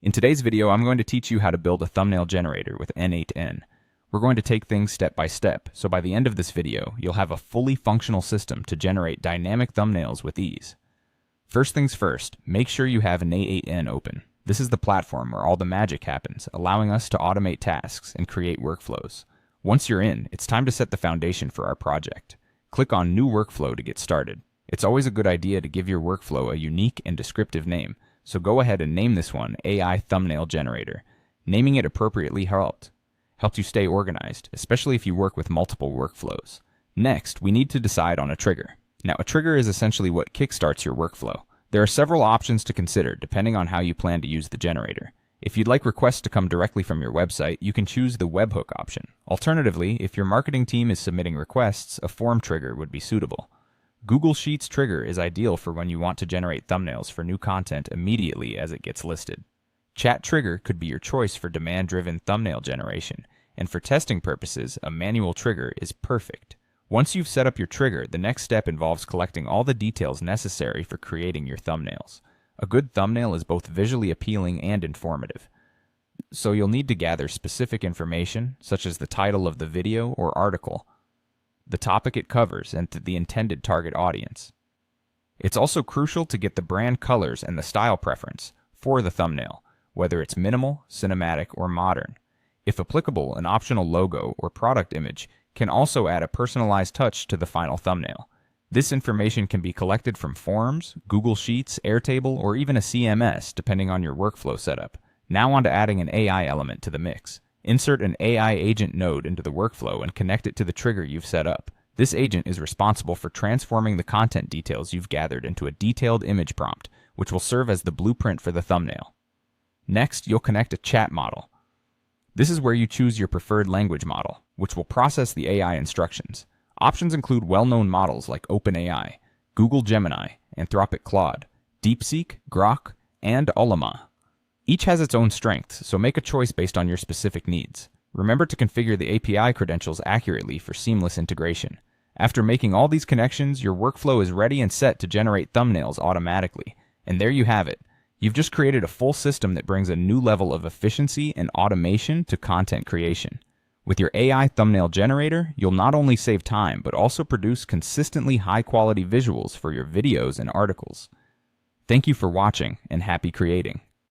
In today's video, I'm going to teach you how to build a thumbnail generator with n8n. We're going to take things step by step, so by the end of this video, you'll have a fully functional system to generate dynamic thumbnails with ease. First things first, make sure you have n8n open. This is the platform where all the magic happens, allowing us to automate tasks and create workflows. Once you're in, it's time to set the foundation for our project. Click on New Workflow to get started. It's always a good idea to give your workflow a unique and descriptive name, so go ahead and name this one AI Thumbnail Generator. Naming it appropriately helps you stay organized, especially if you work with multiple workflows. Next, we need to decide on a trigger. Now, a trigger is essentially what kickstarts your workflow. There are several options to consider depending on how you plan to use the generator. If you'd like requests to come directly from your website, you can choose the webhook option. Alternatively, if your marketing team is submitting requests, a form trigger would be suitable. Google Sheets trigger is ideal for when you want to generate thumbnails for new content immediately as it gets listed. Chat trigger could be your choice for demand-driven thumbnail generation, and for testing purposes, a manual trigger is perfect. Once you've set up your trigger, the next step involves collecting all the details necessary for creating your thumbnails. A good thumbnail is both visually appealing and informative, so you'll need to gather specific information, such as the title of the video or article, the topic it covers, and the intended target audience. It's also crucial to get the brand colors and the style preference for the thumbnail, whether it's minimal, cinematic, or modern. If applicable, an optional logo or product image can also add a personalized touch to the final thumbnail. This information can be collected from forums, Google Sheets, Airtable, or even a CMS, depending on your workflow setup. Now on to adding an AI element to the mix. Insert an AI agent node into the workflow and connect it to the trigger you've set up. This agent is responsible for transforming the content details you've gathered into a detailed image prompt, which will serve as the blueprint for the thumbnail. Next, you'll connect a chat model. This is where you choose your preferred language model, which will process the AI instructions. Options include well-known models like OpenAI, Google Gemini, Anthropic Claude, DeepSeek, Grok, and Ollama. Each has its own strengths, so make a choice based on your specific needs. Remember to configure the API credentials accurately for seamless integration. After making all these connections, your workflow is ready and set to generate thumbnails automatically. And there you have it. You've just created a full system that brings a new level of efficiency and automation to content creation. With your AI thumbnail generator, you'll not only save time, but also produce consistently high-quality visuals for your videos and articles. Thank you for watching, and happy creating.